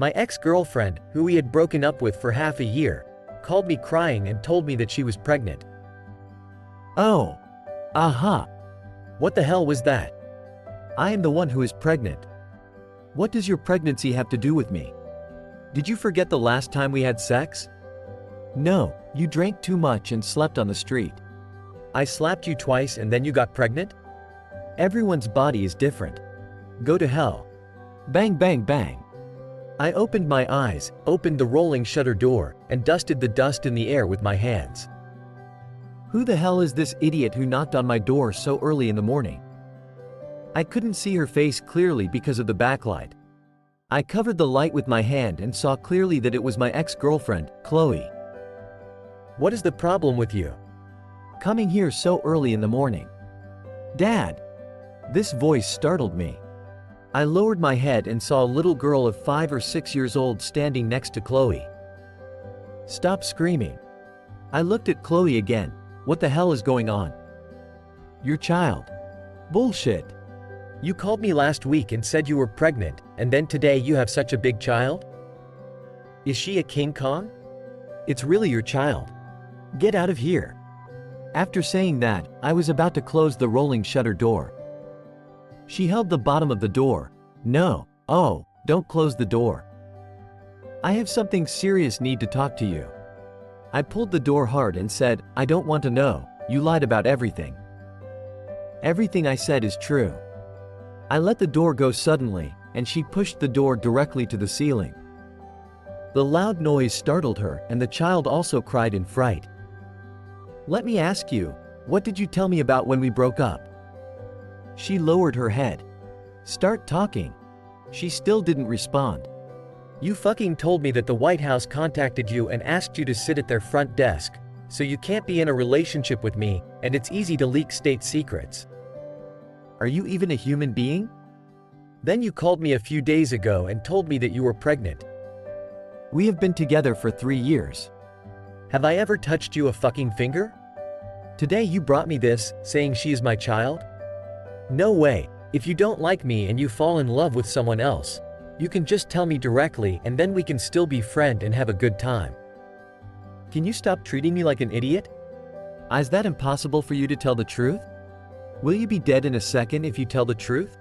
My ex-girlfriend, who we had broken up with for half a year, called me crying and told me that she was pregnant. Oh. Aha. What the hell was that? I am the one who is pregnant. What does your pregnancy have to do with me? Did you forget the last time we had sex? No, you drank too much and slept on the street. I slapped you twice and then you got pregnant? Everyone's body is different. Go to hell. Bang bang bang. I opened my eyes, opened the rolling shutter door, and dusted the dust in the air with my hands. Who the hell is this idiot who knocked on my door so early in the morning? I couldn't see her face clearly because of the backlight. I covered the light with my hand and saw clearly that it was my ex-girlfriend, Chloe. What is the problem with you? Coming here so early in the morning. Dad! This voice startled me. I lowered my head and saw a little girl of 5 or 6 years old standing next to Chloe. Stop screaming. I looked at Chloe again. What the hell is going on? Your child. Bullshit. You called me last week and said you were pregnant, and then today you have such a big child? Is she a King Kong? It's really your child. Get out of here. After saying that, I was about to close the rolling shutter door. She held the bottom of the door. No, oh, don't close the door. I have something serious need to talk to you. I pulled the door hard and said, I don't want to know, you lied about everything. Everything I said is true. I let the door go suddenly, and she pushed the door directly to the ceiling. The loud noise startled her, and the child also cried in fright. Let me ask you, what did you tell me about when we broke up? She lowered her head. Start talking. She still didn't respond. You fucking told me that the White House contacted you and asked you to sit at their front desk, so you can't be in a relationship with me, and it's easy to leak state secrets. Are you even a human being? Then you called me a few days ago and told me that you were pregnant. We have been together for 3 years. Have I ever touched you a fucking finger? Today you brought me this, saying she is my child? No way. If you don't like me and you fall in love with someone else, you can just tell me directly and then we can still be friends and have a good time. Can you stop treating me like an idiot? Is that impossible for you to tell the truth? Will you be dead in a second if you tell the truth?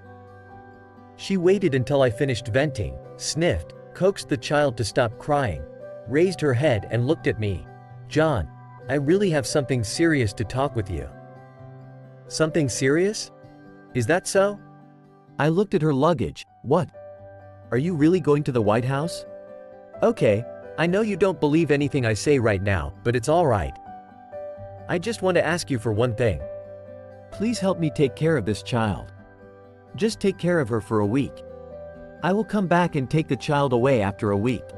She waited until I finished venting, sniffed, coaxed the child to stop crying, raised her head and looked at me. John, I really have something serious to talk with you. Something serious? Is that so? I looked at her luggage. What? Are you really going to the White House? Okay, I know you don't believe anything I say right now, but it's alright. I just want to ask you for one thing. Please help me take care of this child. Just take care of her for a week. I will come back and take the child away after a week.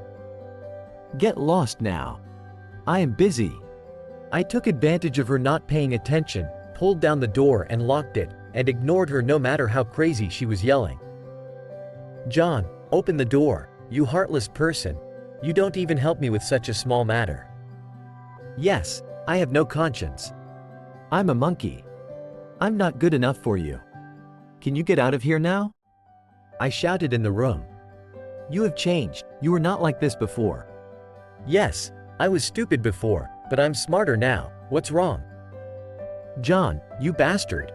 Get lost now. I am busy. I took advantage of her not paying attention, pulled down the door and locked it, and ignored her no matter how crazy she was yelling. John, open the door, you heartless person. You don't even help me with such a small matter. Yes, I have no conscience. I'm a monkey. I'm not good enough for you. Can you get out of here now? I shouted in the room. You have changed. You were not like this before. Yes, I was stupid before, but I'm smarter now. What's wrong? John, you bastard.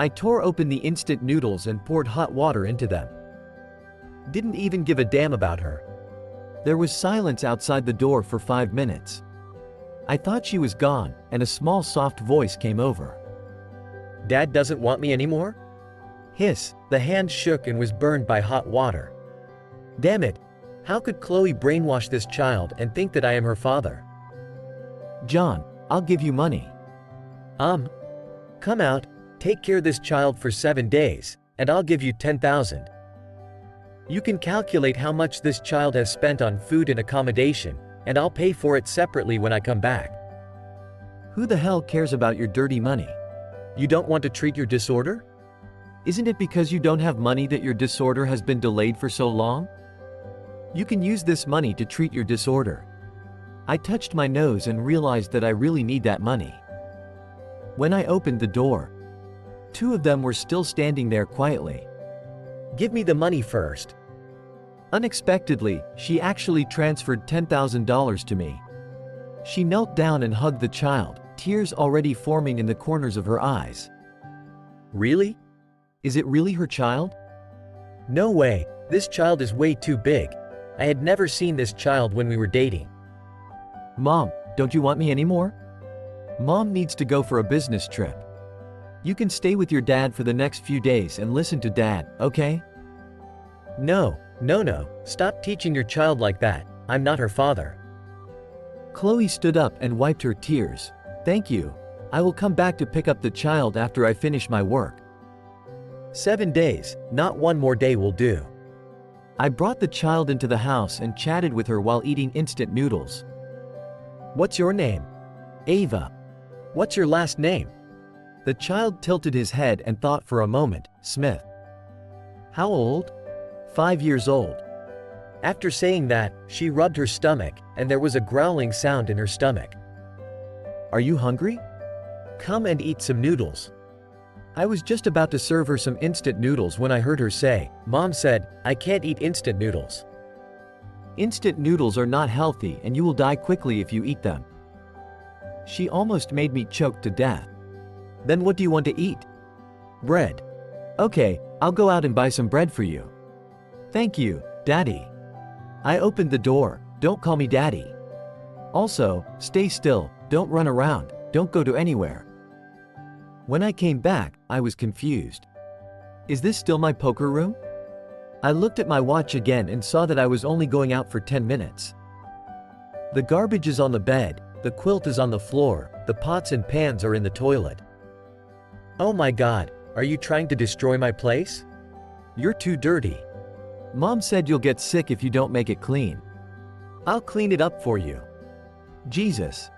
I tore open the instant noodles and poured hot water into them. Didn't even give a damn about her. There was silence outside the door for 5 minutes. I thought she was gone, and a small soft voice came over. Dad doesn't want me anymore? Hiss, the hand shook and was burned by hot water. Damn it, how could Chloe brainwash this child and think that I am her father? John, I'll give you money. Come out, take care of this child for 7 days, and I'll give you 10,000. You can calculate how much this child has spent on food and accommodation, and I'll pay for it separately when I come back. Who the hell cares about your dirty money? You don't want to treat your disorder? Isn't it because you don't have money that your disorder has been delayed for so long? You can use this money to treat your disorder. I touched my nose and realized that I really need that money. When I opened the door, 2 of them were still standing there quietly. Give me the money first. Unexpectedly, she actually transferred $10,000 to me. She knelt down and hugged the child, tears already forming in the corners of her eyes. Really? Is it really her child? No way, this child is way too big. I had never seen this child when we were dating. Mom, don't you want me anymore? Mom needs to go for a business trip. You can stay with your dad for the next few days and listen to dad, okay? No, stop teaching your child like that. I'm not her father. Chloe stood up and wiped her tears. Thank you. I will come back to pick up the child after I finish my work. 7 days, not one more day will do. I brought the child into the house and chatted with her while eating instant noodles. What's your name? Ava. What's your last name? The child tilted his head and thought for a moment. Smith. How old? 5 years old. After saying that, she rubbed her stomach, and there was a growling sound in her stomach. Are you hungry? Come and eat some noodles. I was just about to serve her some instant noodles when I heard her say, Mom said, I can't eat instant noodles. Instant noodles are not healthy and you will die quickly if you eat them. She almost made me choke to death. Then what do you want to eat? Bread. Okay, I'll go out and buy some bread for you. Thank you, Daddy. I opened the door. Don't call me Daddy. Also, stay still, don't run around, don't go to anywhere. When I came back, I was confused. Is this still my poker room? I looked at my watch again and saw that I was only going out for 10 minutes. The garbage is on the bed, the quilt is on the floor, the pots and pans are in the toilet. Oh my God, are you trying to destroy my place? You're too dirty. Mom said you'll get sick if you don't make it clean. I'll clean it up for you. Jesus.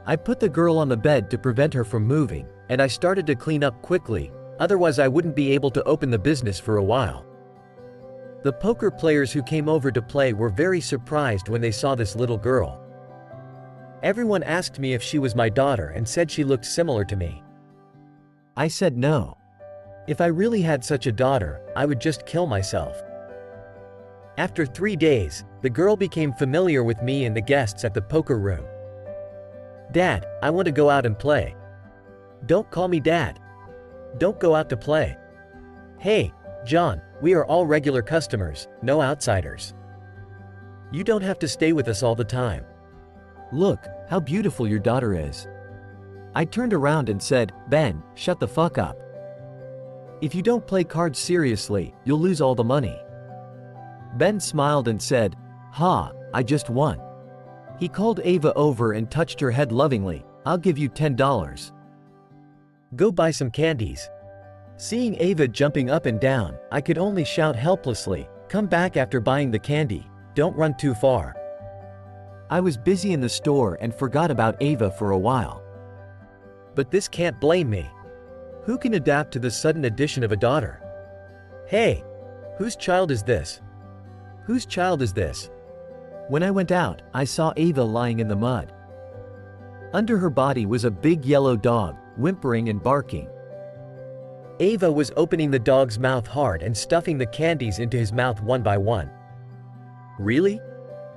I put the girl on the bed to prevent her from moving, and I started to clean up quickly, otherwise I wouldn't be able to open the business for a while. The poker players who came over to play were very surprised when they saw this little girl. Everyone asked me if she was my daughter and said she looked similar to me. I said no. If I really had such a daughter, I would just kill myself. After 3 days, the girl became familiar with me and the guests at the poker room. Dad, I want to go out and play. Don't call me Dad. Don't go out to play. Hey, John, we are all regular customers, no outsiders. You don't have to stay with us all the time. Look, how beautiful your daughter is. I turned around and said, Ben, shut the fuck up. If you don't play cards seriously, you'll lose all the money. Ben smiled and said, Ha, I just won. He called Ava over and touched her head lovingly. I'll give you $10. Go buy some candies. Seeing Ava jumping up and down, I could only shout helplessly, come back after buying the candy, don't run too far. I was busy in the store and forgot about Ava for a while. But this can't blame me. Who can adapt to the sudden addition of a daughter? Hey, whose child is this? Whose child is this? When I went out, I saw Ava lying in the mud. Under her body was a big yellow dog, whimpering and barking. Ava was opening the dog's mouth hard and stuffing the candies into his mouth one by one. Really?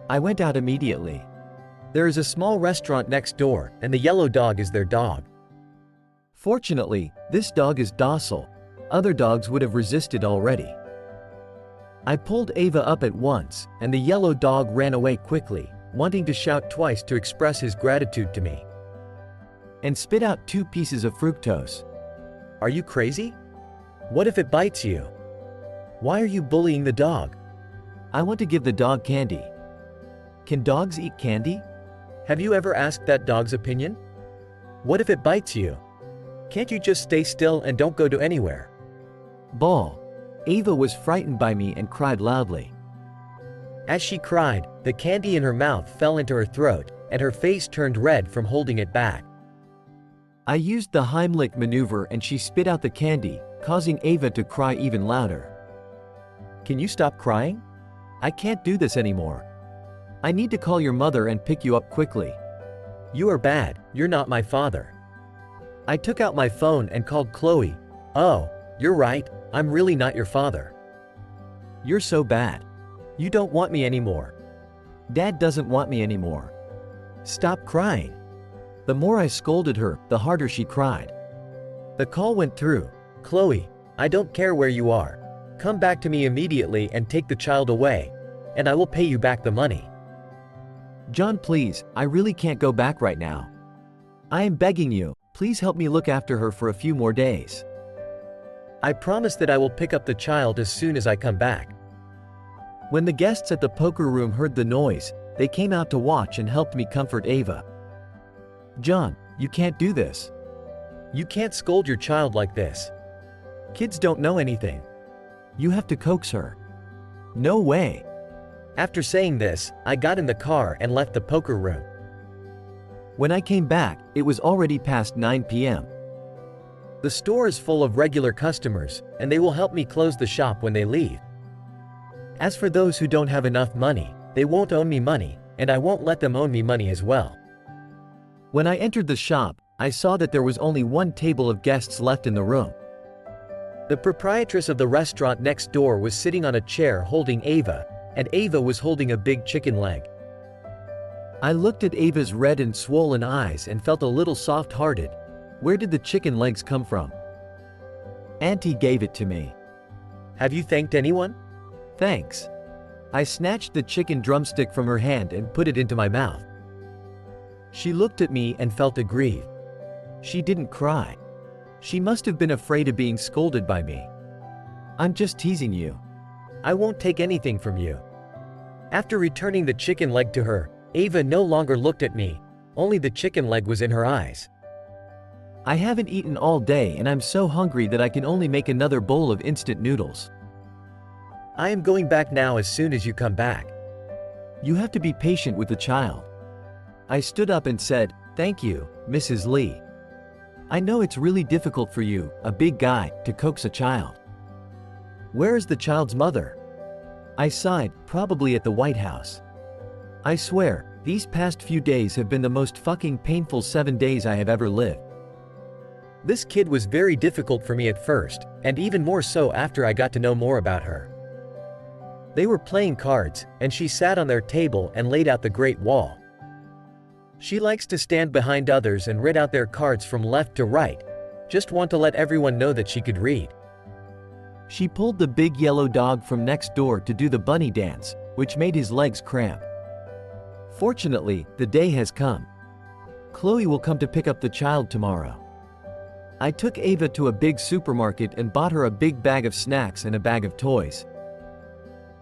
I went out immediately. There is a small restaurant next door, and the yellow dog is their dog. Fortunately, this dog is docile. Other dogs would have resisted already. I pulled Ava up at once, and the yellow dog ran away quickly, wanting to shout twice to express his gratitude to me. And spit out 2 pieces of fructose. Are you crazy? What if it bites you? Why are you bullying the dog? I want to give the dog candy. Can dogs eat candy? Have you ever asked that dog's opinion? What if it bites you? Can't you just stay still and don't go to anywhere? Ball. Ava was frightened by me and cried loudly. As she cried, the candy in her mouth fell into her throat, and her face turned red from holding it back. I used the Heimlich maneuver and she spit out the candy, causing Ava to cry even louder. Can you stop crying? I can't do this anymore. I need to call your mother and pick you up quickly. You are bad, you're not my father. I took out my phone and called Chloe. Oh, you're right, I'm really not your father. You're so bad. You don't want me anymore. Dad doesn't want me anymore. Stop crying. The more I scolded her, the harder she cried. The call went through. Chloe, I don't care where you are. Come back to me immediately and take the child away, and I will pay you back the money. John, please, I really can't go back right now. I am begging you, please help me look after her for a few more days. I promise that I will pick up the child as soon as I come back. When the guests at the poker room heard the noise, they came out to watch and helped me comfort Ava. John, you can't do this. You can't scold your child like this. Kids don't know anything. You have to coax her. No way. After saying this, I got in the car and left the poker room. When I came back, it was already past 9 p.m. The store is full of regular customers, and they will help me close the shop when they leave. As for those who don't have enough money, they won't owe me money, and I won't let them owe me money as well. When I entered the shop, I saw that there was only one table of guests left in the room. The proprietress of the restaurant next door was sitting on a chair holding Ava, and Ava was holding a big chicken leg. I looked at Ava's red and swollen eyes and felt a little soft-hearted. Where did the chicken legs come from? Auntie gave it to me. Have you thanked anyone? Thanks. I snatched the chicken drumstick from her hand and put it into my mouth. She looked at me and felt aggrieved. She didn't cry. She must have been afraid of being scolded by me. I'm just teasing you. I won't take anything from you. After returning the chicken leg to her, Ava no longer looked at me, only the chicken leg was in her eyes. I haven't eaten all day and I'm so hungry that I can only make another bowl of instant noodles. I am going back now as soon as you come back. You have to be patient with the child. I stood up and said, "Thank you, Mrs. Lee. I know it's really difficult for you, a big guy, to coax a child." Where is the child's mother? I sighed, probably at the White House. I swear, these past few days have been the most fucking painful 7 days I have ever lived. This kid was very difficult for me at first, and even more so after I got to know more about her. They were playing cards, and she sat on their table and laid out the Great Wall. She likes to stand behind others and read out their cards from left to right. Just want to let everyone know that she could read. She pulled the big yellow dog from next door to do the bunny dance, which made his legs cramp. Fortunately, the day has come. Chloe will come to pick up the child tomorrow. I took Ava to a big supermarket and bought her a big bag of snacks and a bag of toys.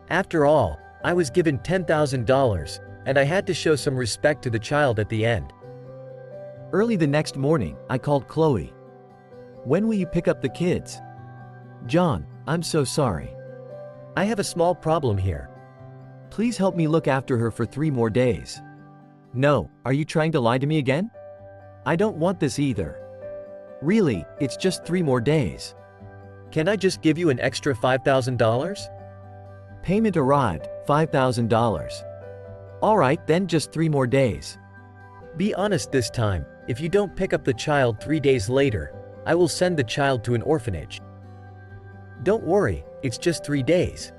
After all, I was given $10,000, and I had to show some respect to the child at the end. Early the next morning, I called Chloe. "When will you pick up the kids?" "John, I'm so sorry. I have a small problem here. Please help me look after her for 3 more days." "No, are you trying to lie to me again?" "I don't want this either." "Really, it's just 3 more days." "Can I just give you an extra $5,000? Payment arrived, $5,000. "All right, then just 3 more days." Be honest this time. If you don't pick up the child 3 days later, I will send the child to an orphanage. Don't worry, it's just 3 days.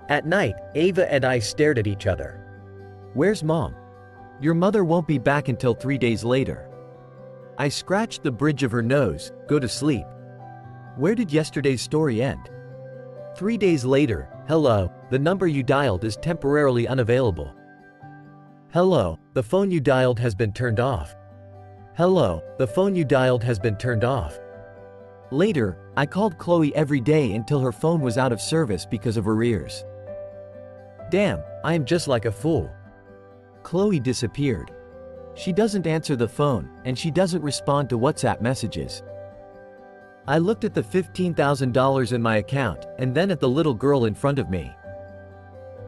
At night, Ava and I stared at each other. "Where's Mom?" "Your mother won't be back until 3 days later." I scratched the bridge of her nose. "Go to sleep." Where did yesterday's story end? 3 days later, "Hello, the number you dialed is temporarily unavailable." "Hello, the phone you dialed has been turned off." "Hello, the phone you dialed has been turned off." Later, I called Chloe every day until her phone was out of service because of arrears. Damn, I am just like a fool. Chloe disappeared. She doesn't answer the phone, and she doesn't respond to WhatsApp messages. I looked at the $15,000 in my account, and then at the little girl in front of me.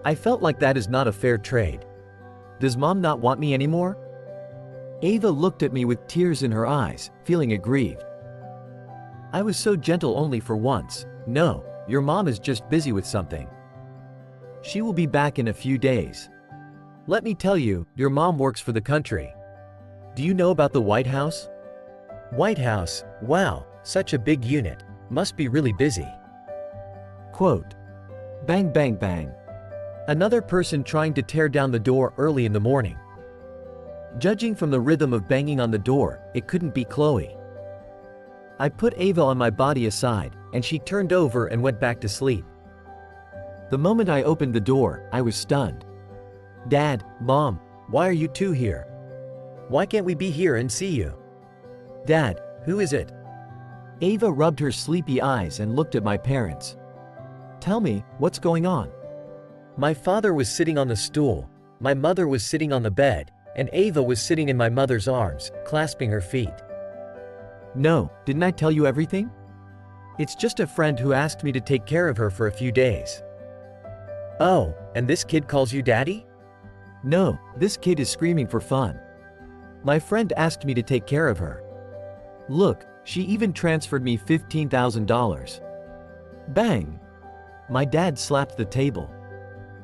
I felt like that is not a fair trade. Does Mom not want me anymore? Ava looked at me with tears in her eyes, feeling aggrieved. I was so gentle only for once. "No, your mom is just busy with something. She will be back in a few days. Let me tell you, your mom works for the country. Do you know about the White House?" "White House, wow, such a big unit. Must be really busy." Quote. Bang bang bang. Another person trying to tear down the door early in the morning. Judging from the rhythm of banging on the door, it couldn't be Chloe. I put Ava on my body aside, and she turned over and went back to sleep. The moment I opened the door, I was stunned. Dad, Mom, why are you two here? Why can't we be here and see you? Dad, who is it? Ava rubbed her sleepy eyes and looked at my parents. Tell me, what's going on? My father was sitting on the stool, my mother was sitting on the bed, and Ava was sitting in my mother's arms, clasping her feet. No, didn't I tell you everything? It's just a friend who asked me to take care of her for a few days. Oh, and this kid calls you daddy? No, this kid is screaming for fun. My friend asked me to take care of her. Look, she even transferred me $15,000. Bang! My dad slapped the table.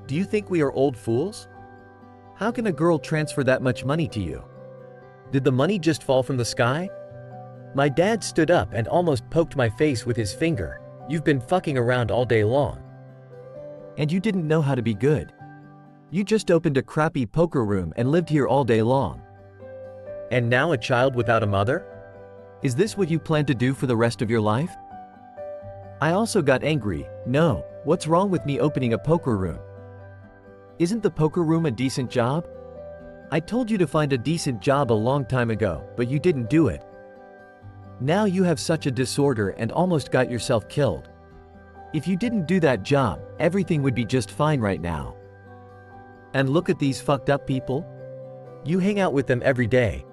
Do you think we are old fools? How can a girl transfer that much money to you? Did the money just fall from the sky? My dad stood up and almost poked my face with his finger. You've been fucking around all day long. And you didn't know how to be good. You just opened a crappy poker room and lived here all day long. And now a child without a mother? Is this what you plan to do for the rest of your life? I also got angry. No, what's wrong with me opening a poker room? Isn't the poker room a decent job? I told you to find a decent job a long time ago, but you didn't do it. Now you have such a disorder and almost got yourself killed. If you didn't do that job, everything would be just fine right now. And look at these fucked up people. You hang out with them every day.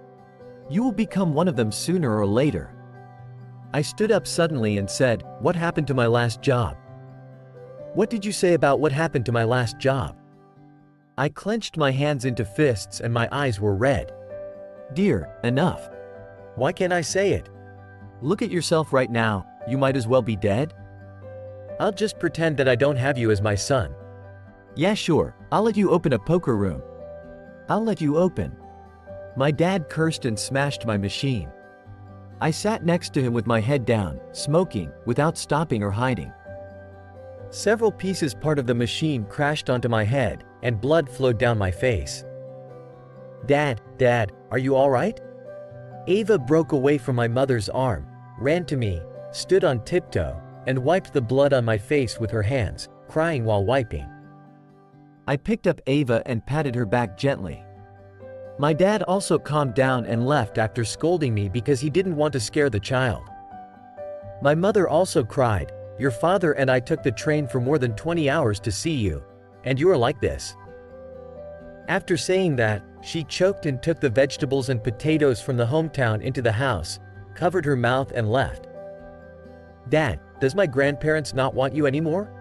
You will become one of them sooner or later. I stood up suddenly and said, what happened to my last job? What did you say about what happened to my last job? I clenched my hands into fists and my eyes were red. Dear, enough. Why can't I say it? Look at yourself right now, you might as well be dead. I'll just pretend that I don't have you as my son. Yeah, sure, I'll let you open a poker room. I'll let you open. My dad cursed and smashed my machine. I sat next to him with my head down, smoking, without stopping or hiding. Several pieces part of the machine crashed onto my head, and blood flowed down my face. Dad, are you alright? Ava broke away from my mother's arm, ran to me, stood on tiptoe, and wiped the blood on my face with her hands, crying while wiping. I picked up Ava and patted her back gently. My dad also calmed down and left after scolding me because he didn't want to scare the child. My mother also cried, your father and I took the train for more than 20 hours to see you, and you are like this. After saying that, she choked and took the vegetables and potatoes from the hometown into the house, covered her mouth and left. Dad, does my grandparents not want you anymore?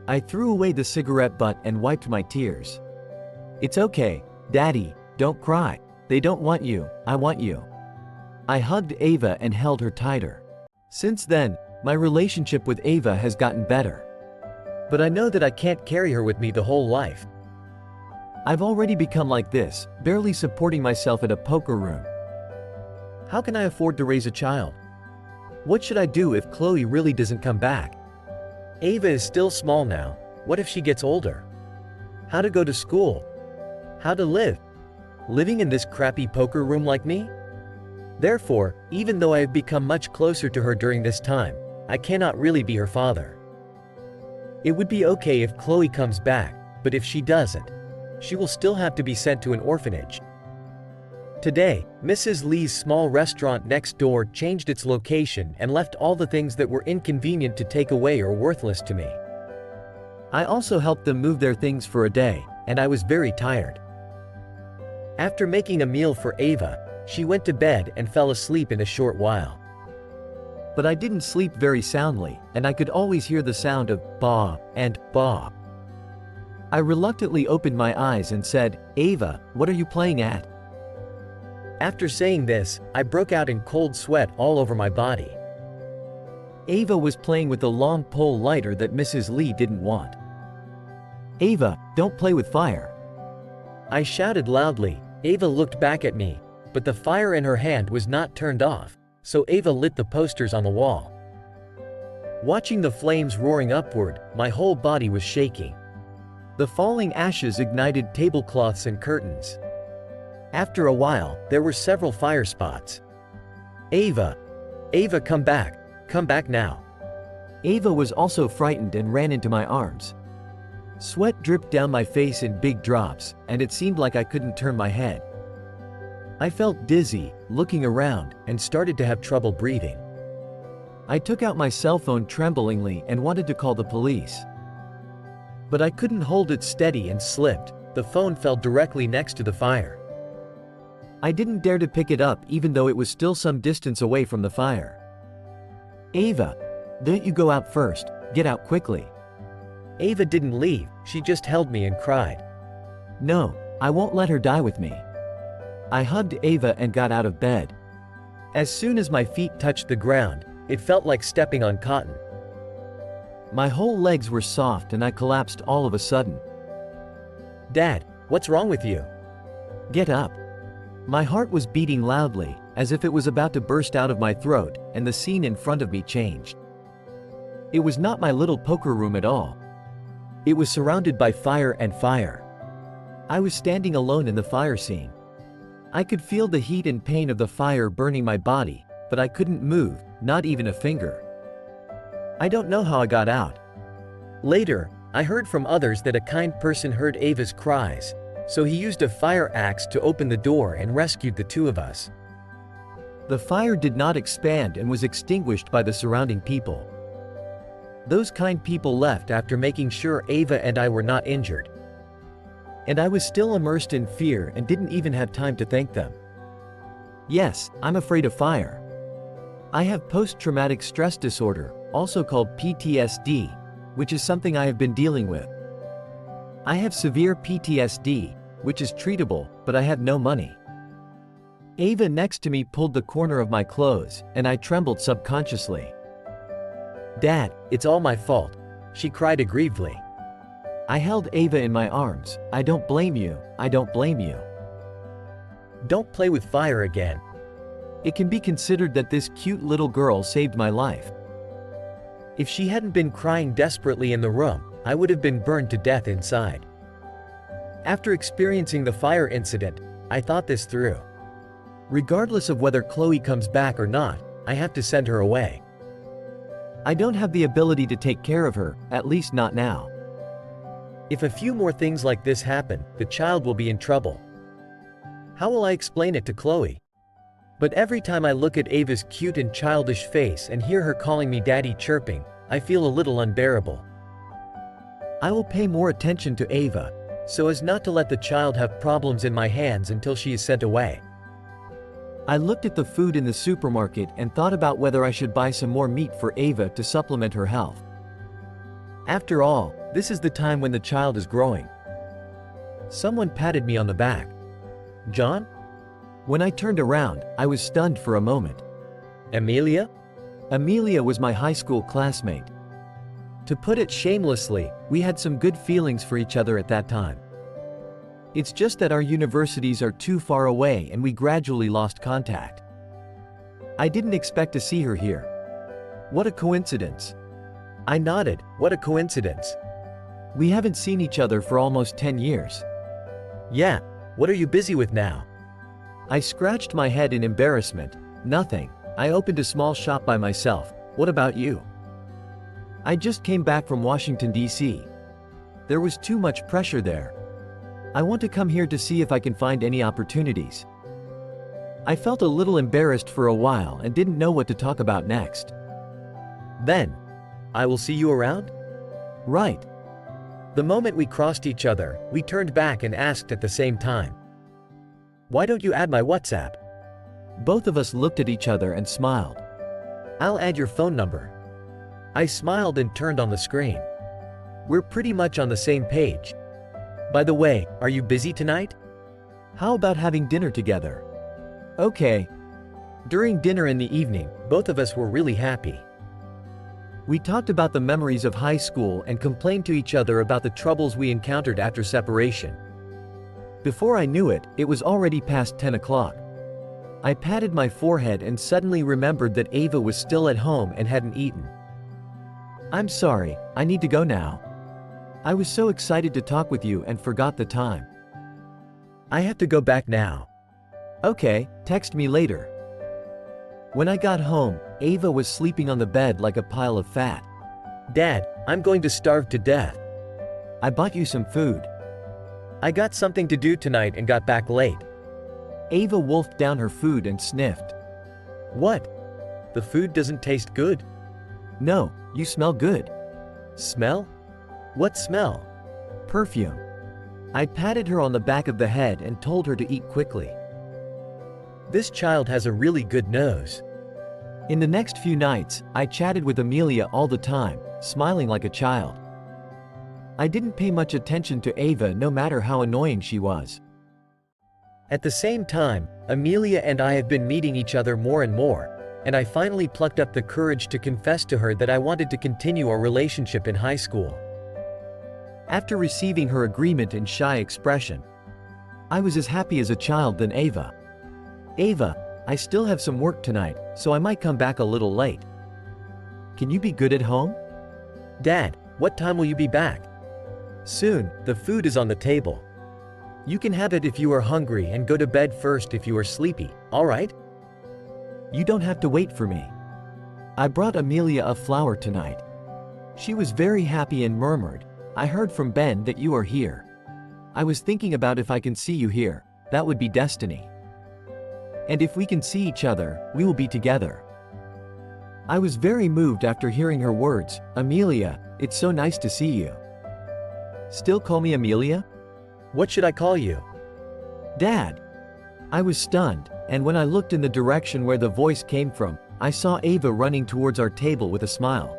I threw away the cigarette butt and wiped my tears. It's okay, Daddy, don't cry. They don't want you, I want you. I hugged Ava and held her tighter. Since then, my relationship with Ava has gotten better. But I know that I can't carry her with me the whole life. I've already become like this, barely supporting myself at a poker room. How can I afford to raise a child? What should I do if Chloe really doesn't come back? Ava is still small now. What if she gets older? How to go to school? How to live? Living in this crappy poker room like me? Therefore, even though I have become much closer to her during this time, I cannot really be her father. It would be okay if Chloe comes back, but if she doesn't, she will still have to be sent to an orphanage. Today, Mrs. Lee's small restaurant next door changed its location and left all the things that were inconvenient to take away or worthless to me. I also helped them move their things for a day, and I was very tired. After making a meal for Ava, she went to bed and fell asleep in a short while. But I didn't sleep very soundly, and I could always hear the sound of "ba" and "ba." I reluctantly opened my eyes and said, Ava, what are you playing at? After saying this, I broke out in cold sweat all over my body. Ava was playing with the long pole lighter that Mrs. Lee didn't want. Ava, don't play with fire. I shouted loudly. Ava looked back at me, but the fire in her hand was not turned off, so Ava lit the posters on the wall. Watching the flames roaring upward, my whole body was shaking. The falling ashes ignited tablecloths and curtains. After a while, there were several fire spots. Ava! Ava, come back! Come back now! Ava was also frightened and ran into my arms. Sweat dripped down my face in big drops, and it seemed like I couldn't turn my head. I felt dizzy, looking around, and started to have trouble breathing. I took out my cell phone tremblingly and wanted to call the police. But I couldn't hold it steady and slipped. The phone fell directly next to the fire. I didn't dare to pick it up even though it was still some distance away from the fire. Ava, don't you go out first, get out quickly. Ava didn't leave, she just held me and cried. No, I won't let her die with me. I hugged Ava and got out of bed. As soon as my feet touched the ground, it felt like stepping on cotton. My whole legs were soft and I collapsed all of a sudden. Dad, what's wrong with you? Get up. My heart was beating loudly, as if it was about to burst out of my throat, and the scene in front of me changed. It was not my little poker room at all. It was surrounded by fire and fire. I was standing alone in the fire scene. I could feel the heat and pain of the fire burning my body, but I couldn't move, not even a finger. I don't know how I got out. Later, I heard from others that a kind person heard Ava's cries, so he used a fire axe to open the door and rescued the two of us. The fire did not expand and was extinguished by the surrounding people. Those kind people left after making sure Ava and I were not injured. And I was still immersed in fear and didn't even have time to thank them. Yes, I'm afraid of fire. I have post-traumatic stress disorder, also called PTSD, which is something I have been dealing with. I have severe PTSD, which is treatable, but I have no money. Ava next to me pulled the corner of my clothes, and I trembled subconsciously. Dad, it's all my fault, she cried aggrievedly. I held Ava in my arms. I don't blame you, I don't blame you. Don't play with fire again. It can be considered that this cute little girl saved my life. If she hadn't been crying desperately in the room, I would have been burned to death inside. After experiencing the fire incident, I thought this through. Regardless of whether Chloe comes back or not, I have to send her away. I don't have the ability to take care of her, at least not now. If a few more things like this happen, the child will be in trouble. How will I explain it to Chloe? But every time I look at Ava's cute and childish face and hear her calling me daddy chirping, I feel a little unbearable. I will pay more attention to Ava, so as not to let the child have problems in my hands until she is sent away. I looked at the food in the supermarket and thought about whether I should buy some more meat for Ava to supplement her health. After all, this is the time when the child is growing. Someone patted me on the back. John? When I turned around, I was stunned for a moment. Amelia? Amelia was my high school classmate. To put it shamelessly, we had some good feelings for each other at that time. It's just that our universities are too far away and we gradually lost contact. I didn't expect to see her here. What a coincidence. I nodded. What a coincidence. We haven't seen each other for almost 10 years. Yeah, what are you busy with now? I scratched my head in embarrassment. Nothing. I opened a small shop by myself. What about you? I just came back from Washington, D.C. There was too much pressure there. I want to come here to see if I can find any opportunities. I felt a little embarrassed for a while and didn't know what to talk about next. Then, I will see you around? Right. The moment we crossed each other, we turned back and asked at the same time. Why don't you add my WhatsApp? Both of us looked at each other and smiled. I'll add your phone number. I smiled and turned on the screen. We're pretty much on the same page. By the way, are you busy tonight? How about having dinner together? Okay. During dinner in the evening, both of us were really happy. We talked about the memories of high school and complained to each other about the troubles we encountered after separation. Before I knew it, it was already past 10 o'clock. I patted my forehead and suddenly remembered that Ava was still at home and hadn't eaten. I'm sorry, I need to go now. I was so excited to talk with you and forgot the time. I have to go back now. Okay, text me later. When I got home, Ava was sleeping on the bed like a pile of fat. Dad, I'm going to starve to death. I bought you some food. I got something to do tonight and got back late. Ava wolfed down her food and sniffed. What? The food doesn't taste good. No, you smell good. Smell? What smell? Perfume. I patted her on the back of the head and told her to eat quickly. This child has a really good nose. In the next few nights, I chatted with Amelia all the time, smiling like a child. I didn't pay much attention to Ava no matter how annoying she was. At the same time, Amelia and I have been meeting each other more and more, and I finally plucked up the courage to confess to her that I wanted to continue our relationship in high school. After receiving her agreement and shy expression, I was as happy as a child than Ava. Ava, I still have some work tonight, so I might come back a little late. Can you be good at home? Dad, what time will you be back? Soon, the food is on the table. You can have it if you are hungry and go to bed first if you are sleepy, alright? You don't have to wait for me. I brought Amelia a flower tonight. She was very happy and murmured, I heard from Ben that you are here. I was thinking about if I can see you here, that would be destiny. And if we can see each other, we will be together. I was very moved after hearing her words, Amelia, it's so nice to see you. Still call me Amelia? What should I call you? Dad. I was stunned, and when I looked in the direction where the voice came from, I saw Ava running towards our table with a smile.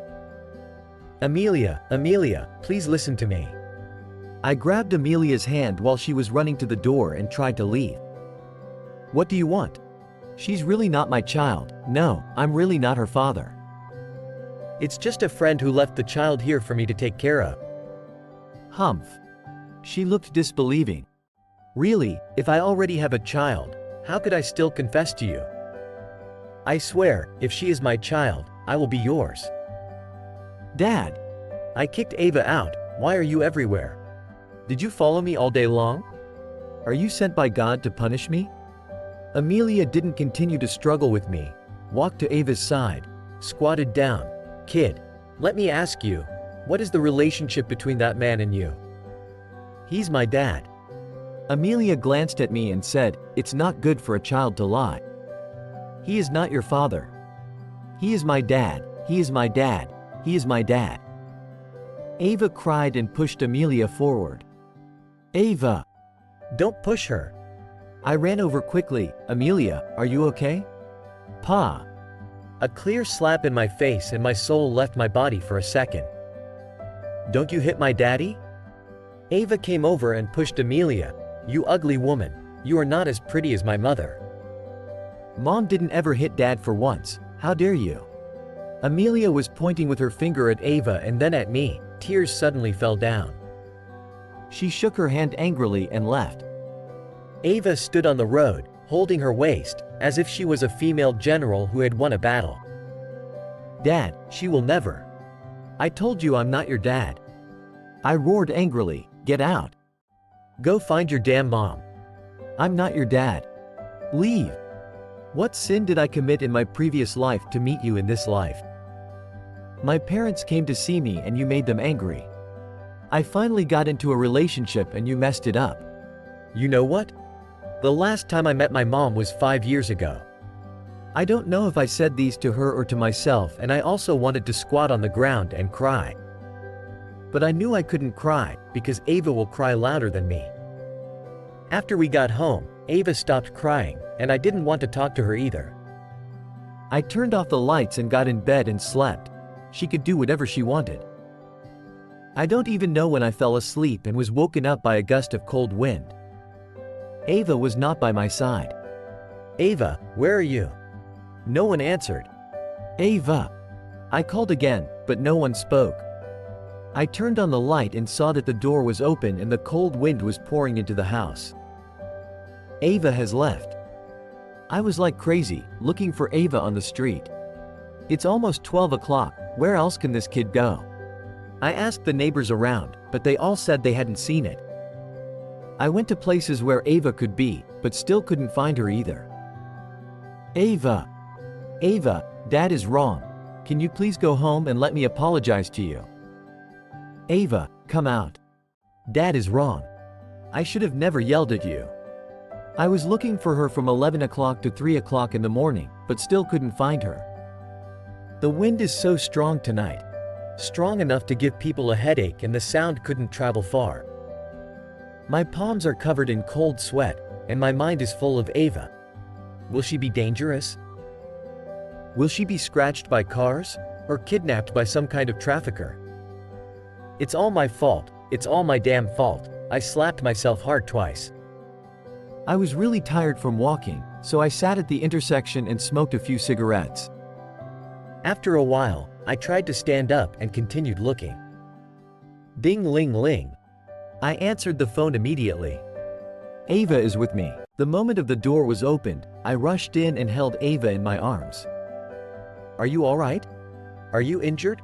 Amelia, Amelia, please listen to me. I grabbed Amelia's hand while she was running to the door and tried to leave. What do you want? She's really not my child. No, I'm really not her father. It's just a friend who left the child here for me to take care of. Humph. She looked disbelieving. Really, if I already have a child, how could I still confess to you? I swear, if she is my child, I will be yours. Dad. I kicked Ava out. Why are you everywhere? Did you follow me all day long? Are you sent by God to punish me? Amelia didn't continue to struggle with me, walked to Ava's side, squatted down. Kid, let me ask you, what is the relationship between that man and you? He's my dad. Amelia glanced at me and said, it's not good for a child to lie. He is not your father. He is my dad, he is my dad, he is my dad. Ava cried and pushed Amelia forward. Ava! Don't push her. I ran over quickly. Amelia, are you okay? Pa! A clear slap in my face and my soul left my body for a second. Don't you hit my daddy? Ava came over and pushed Amelia. You ugly woman, you are not as pretty as my mother. Mom didn't ever hit Dad for once, how dare you? Amelia was pointing with her finger at Ava and then at me. Tears suddenly fell down. She shook her hand angrily and left. Ava stood on the road, holding her waist, as if she was a female general who had won a battle. Dad, she will never. I told you I'm not your dad. I roared angrily, get out. Go find your damn mom. I'm not your dad. Leave. What sin did I commit in my previous life to meet you in this life? My parents came to see me and you made them angry. I finally got into a relationship and you messed it up. You know what? The last time I met my mom was 5 years ago. I don't know if I said these to her or to myself, and I also wanted to squat on the ground and cry. But I knew I couldn't cry, because Ava will cry louder than me. After we got home, Ava stopped crying, and I didn't want to talk to her either. I turned off the lights and got in bed and slept. She could do whatever she wanted. I don't even know when I fell asleep and was woken up by a gust of cold wind. Ava was not by my side. Ava, where are you? No one answered. Ava! I called again, but no one spoke. I turned on the light and saw that the door was open and the cold wind was pouring into the house. Ava has left. I was like crazy, looking for Ava on the street. It's almost 12 o'clock, where else can this kid go? I asked the neighbors around, but they all said they hadn't seen it. I went to places where Ava could be, but still couldn't find her either. Ava! Ava, Dad is wrong. Can you please go home and let me apologize to you? Ava, come out. Dad is wrong. I should have never yelled at you. I was looking for her from 11 o'clock to 3 o'clock in the morning, but still couldn't find her. The wind is so strong tonight. Strong enough to give people a headache, and the sound couldn't travel far. My palms are covered in cold sweat, and my mind is full of Ava. Will she be dangerous? Will she be scratched by cars? Or kidnapped by some kind of trafficker? It's all my fault. It's all my damn fault. I slapped myself hard twice. I was really tired from walking, so I sat at the intersection and smoked a few cigarettes. After a while, I tried to stand up and continued looking. Ding ling ling. I answered the phone immediately. Ava is with me. The moment of the door was opened, I rushed in and held Ava in my arms. Are you alright? Are you injured?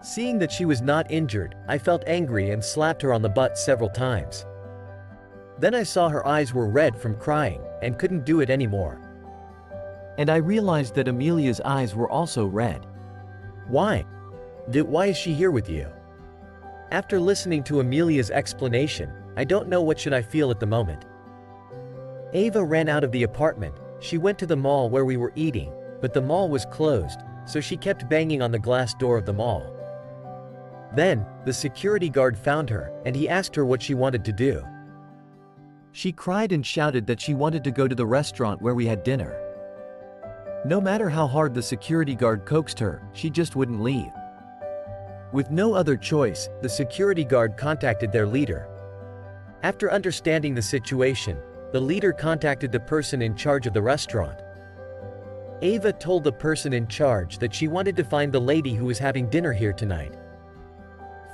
Seeing that she was not injured, I felt angry and slapped her on the butt several times. Then I saw her eyes were red from crying, and couldn't do it anymore. And I realized that Amelia's eyes were also red. Why? Why is she here with you? After listening to Amelia's explanation, I don't know what should I feel at the moment. Ava ran out of the apartment. She went to the mall where we were eating, but the mall was closed, so she kept banging on the glass door of the mall. Then, the security guard found her, and he asked her what she wanted to do. She cried and shouted that she wanted to go to the restaurant where we had dinner. No matter how hard the security guard coaxed her, she just wouldn't leave. With no other choice, the security guard contacted their leader. After understanding the situation, the leader contacted the person in charge of the restaurant. Ava told the person in charge that she wanted to find the lady who was having dinner here tonight.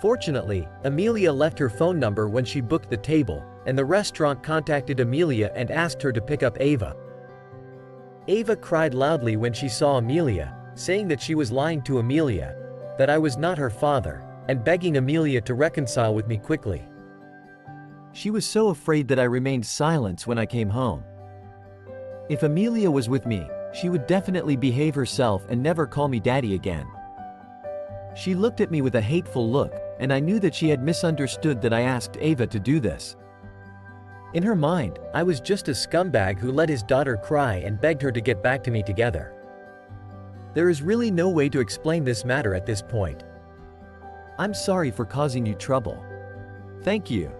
Fortunately, Amelia left her phone number when she booked the table, and the restaurant contacted Amelia and asked her to pick up Ava. Ava cried loudly when she saw Amelia, saying that she was lying to Amelia, that I was not her father, and begging Amelia to reconcile with me quickly. She was so afraid that I remained silent when I came home. If Amelia was with me, she would definitely behave herself and never call me daddy again. She looked at me with a hateful look, and I knew that she had misunderstood that I asked Ava to do this. In her mind, I was just a scumbag who let his daughter cry and begged her to get back to me together. There is really no way to explain this matter at this point. I'm sorry for causing you trouble. Thank you.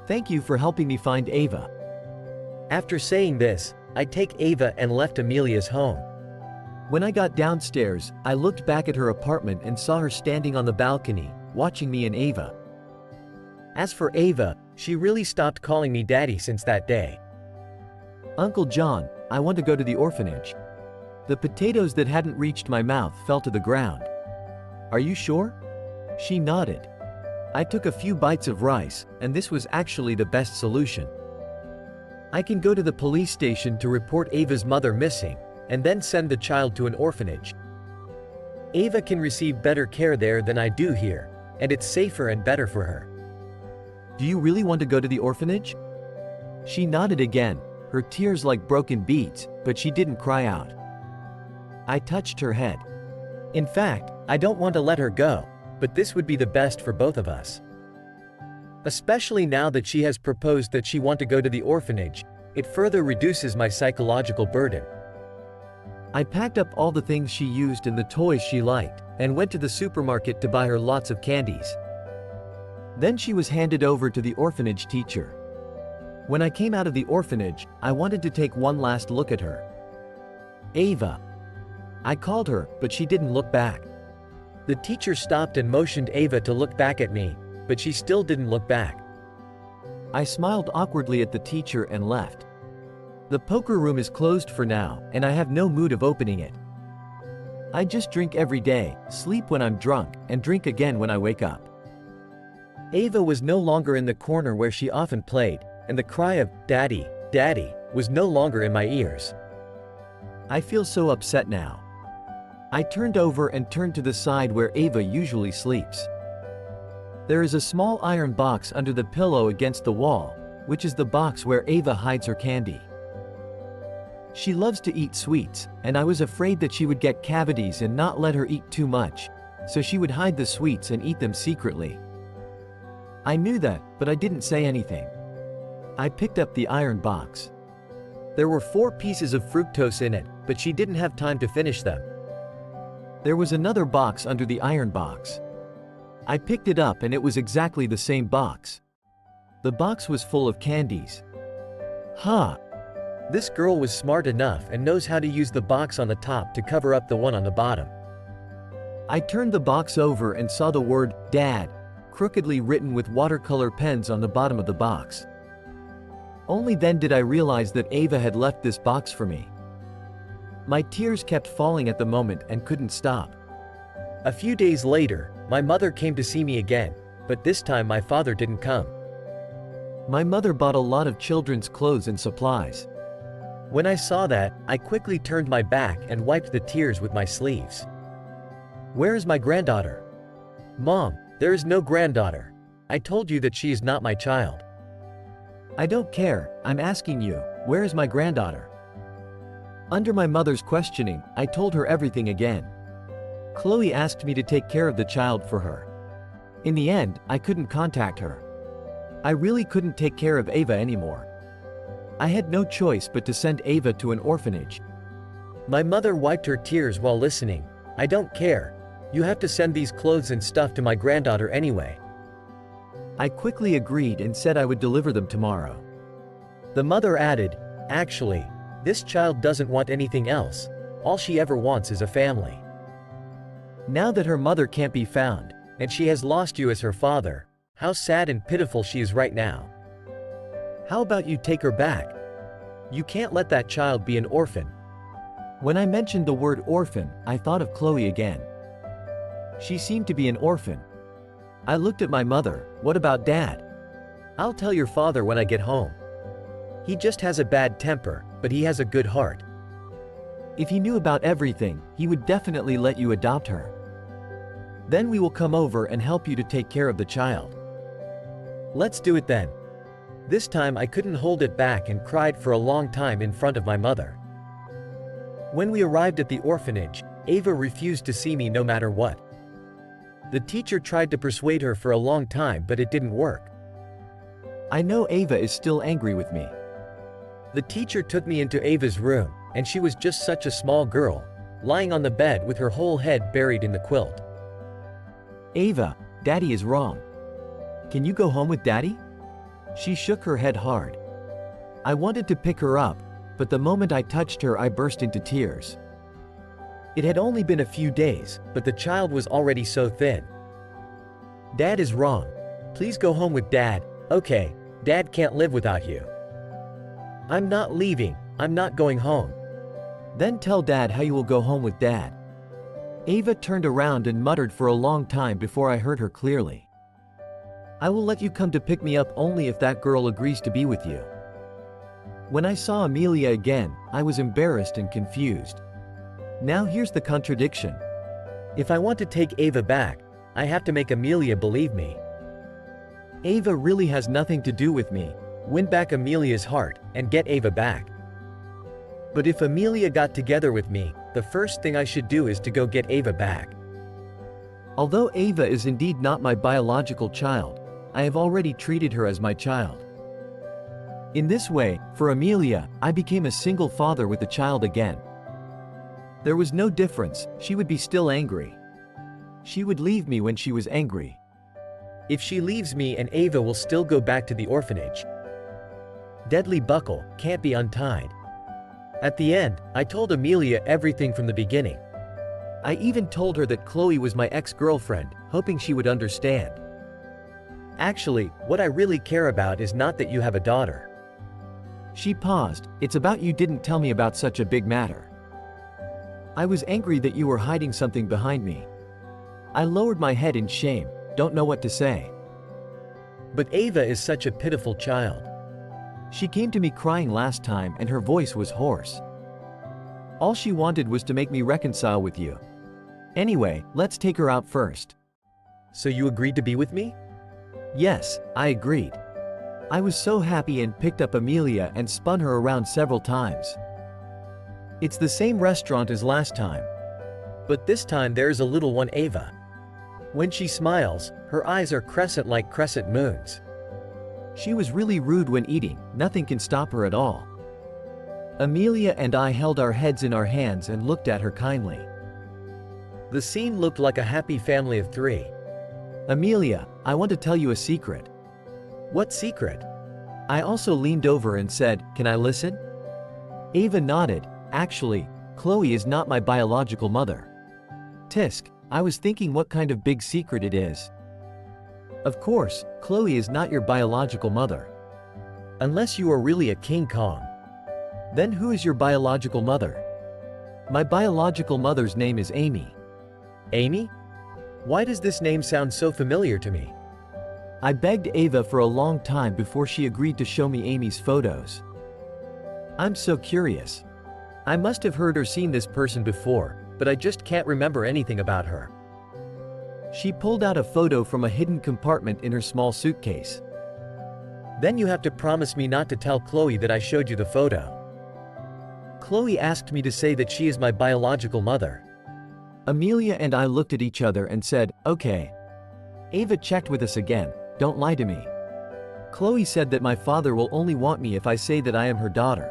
Thank you for helping me find Ava. After saying this, I take Ava and left Amelia's home. When I got downstairs, I looked back at her apartment and saw her standing on the balcony, watching me and Ava. As for Ava, she really stopped calling me daddy since that day. Uncle John, I want to go to the orphanage. The potatoes that hadn't reached my mouth fell to the ground. Are you sure? She nodded. I took a few bites of rice, and this was actually the best solution. I can go to the police station to report Ava's mother missing, and then send the child to an orphanage. Ava can receive better care there than I do here, and it's safer and better for her. Do you really want to go to the orphanage? She nodded again, her tears like broken beads, but she didn't cry out. I touched her head. In fact, I don't want to let her go, but this would be the best for both of us. Especially now that she has proposed that she wants to go to the orphanage, it further reduces my psychological burden. I packed up all the things she used and the toys she liked, and went to the supermarket to buy her lots of candies. Then she was handed over to the orphanage teacher. When I came out of the orphanage, I wanted to take one last look at her. Ava. I called her, but she didn't look back. The teacher stopped and motioned Ava to look back at me, but she still didn't look back. I smiled awkwardly at the teacher and left. The poker room is closed for now, and I have no mood of opening it. I just drink every day, sleep when I'm drunk, and drink again when I wake up. Ava was no longer in the corner where she often played, and the cry of, "Daddy, Daddy," was no longer in my ears. I feel so upset now. I turned over and turned to the side where Ava usually sleeps. There is a small iron box under the pillow against the wall, which is the box where Ava hides her candy. She loves to eat sweets, and I was afraid that she would get cavities and not let her eat too much, so she would hide the sweets and eat them secretly. I knew that, but I didn't say anything. I picked up the iron box. There were 4 pieces of fructose in it, but she didn't have time to finish them. There was another box under the iron box. I picked it up and it was exactly the same box. The box was full of candies. Huh. This girl was smart enough and knows how to use the box on the top to cover up the one on the bottom. I turned the box over and saw the word, Dad, crookedly written with watercolor pens on the bottom of the box. Only then did I realize that Ava had left this box for me. My tears kept falling at the moment and couldn't stop. A few days later, my mother came to see me again, but this time my father didn't come. My mother bought a lot of children's clothes and supplies. When I saw that, I quickly turned my back and wiped the tears with my sleeves. Where is my granddaughter? Mom, there is no granddaughter. I told you that she is not my child. I don't care, I'm asking you, where is my granddaughter? Under my mother's questioning, I told her everything again. Chloe asked me to take care of the child for her. In the end, I couldn't contact her. I really couldn't take care of Ava anymore. I had no choice but to send Ava to an orphanage. My mother wiped her tears while listening. I don't care. You have to send these clothes and stuff to my granddaughter anyway. I quickly agreed and said I would deliver them tomorrow. The mother added, actually, this child doesn't want anything else. All she ever wants is a family. Now that her mother can't be found, and she has lost you as her father, how sad and pitiful she is right now. How about you take her back? You can't let that child be an orphan. When I mentioned the word orphan, I thought of Chloe again. She seemed to be an orphan. I looked at my mother. What about Dad? I'll tell your father when I get home. He just has a bad temper, but he has a good heart. If he knew about everything, he would definitely let you adopt her. Then we will come over and help you to take care of the child. Let's do it then. This time I couldn't hold it back and cried for a long time in front of my mother. When we arrived at the orphanage, Ava refused to see me no matter what. The teacher tried to persuade her for a long time, but it didn't work. I know Ava is still angry with me. The teacher took me into Ava's room, and she was just such a small girl, lying on the bed with her whole head buried in the quilt. Ava, Daddy is wrong. Can you go home with Daddy? She shook her head hard. I wanted to pick her up, but the moment I touched her I burst into tears. It had only been a few days, but the child was already so thin. Dad is wrong. Please go home with Dad. Okay, Dad can't live without you. I'm not leaving, I'm not going home. Then tell Dad how you will go home with Dad. Ava turned around and muttered for a long time before I heard her clearly. I will let you come to pick me up only if that girl agrees to be with you. When I saw Amelia again, I was embarrassed and confused. Now here's the contradiction. If I want to take Ava back, I have to make Amelia believe me. Ava really has nothing to do with me. Win back Amelia's heart, and get Ava back. But if Amelia got together with me, the first thing I should do is to go get Ava back. Although Ava is indeed not my biological child, I have already treated her as my child. In this way, for Amelia, I became a single father with the child again. There was no difference, she would be still angry. She would leave me when she was angry. If she leaves me, and Ava will still go back to the orphanage. Deadly buckle, can't be untied. At the end, I told Amelia everything from the beginning. I even told her that Chloe was my ex-girlfriend, hoping she would understand. Actually, what I really care about is not that you have a daughter. She paused. It's about you didn't tell me about such a big matter. I was angry that you were hiding something behind me. I lowered my head in shame, don't know what to say. But Ava is such a pitiful child. She came to me crying last time and her voice was hoarse. All she wanted was to make me reconcile with you. Anyway, let's take her out first. So you agreed to be with me? Yes, I agreed. I was so happy and picked up Amelia and spun her around several times. It's the same restaurant as last time. But this time there's a little one, Ava. When she smiles, her eyes are crescent like crescent moons. She was really rude when eating, nothing can stop her at all. Amelia and I held our heads in our hands and looked at her kindly. The scene looked like a happy family of three. Amelia, I want to tell you a secret. What secret? I also leaned over and said, can I listen? Ava nodded. Actually, Chloe is not my biological mother. Tisk, I was thinking what kind of big secret it is. Of course, Chloe is not your biological mother. Unless you are really a King Kong. Then who is your biological mother? My biological mother's name is Amy. Amy? Why does this name sound so familiar to me? I begged Ava for a long time before she agreed to show me Amy's photos. I'm so curious. I must have heard or seen this person before, but I just can't remember anything about her. She pulled out a photo from a hidden compartment in her small suitcase. Then you have to promise me not to tell Chloe that I showed you the photo. Chloe asked me to say that she is my biological mother. Amelia and I looked at each other and said, okay. Ava checked with us again, don't lie to me. Chloe said that my father will only want me if I say that I am her daughter.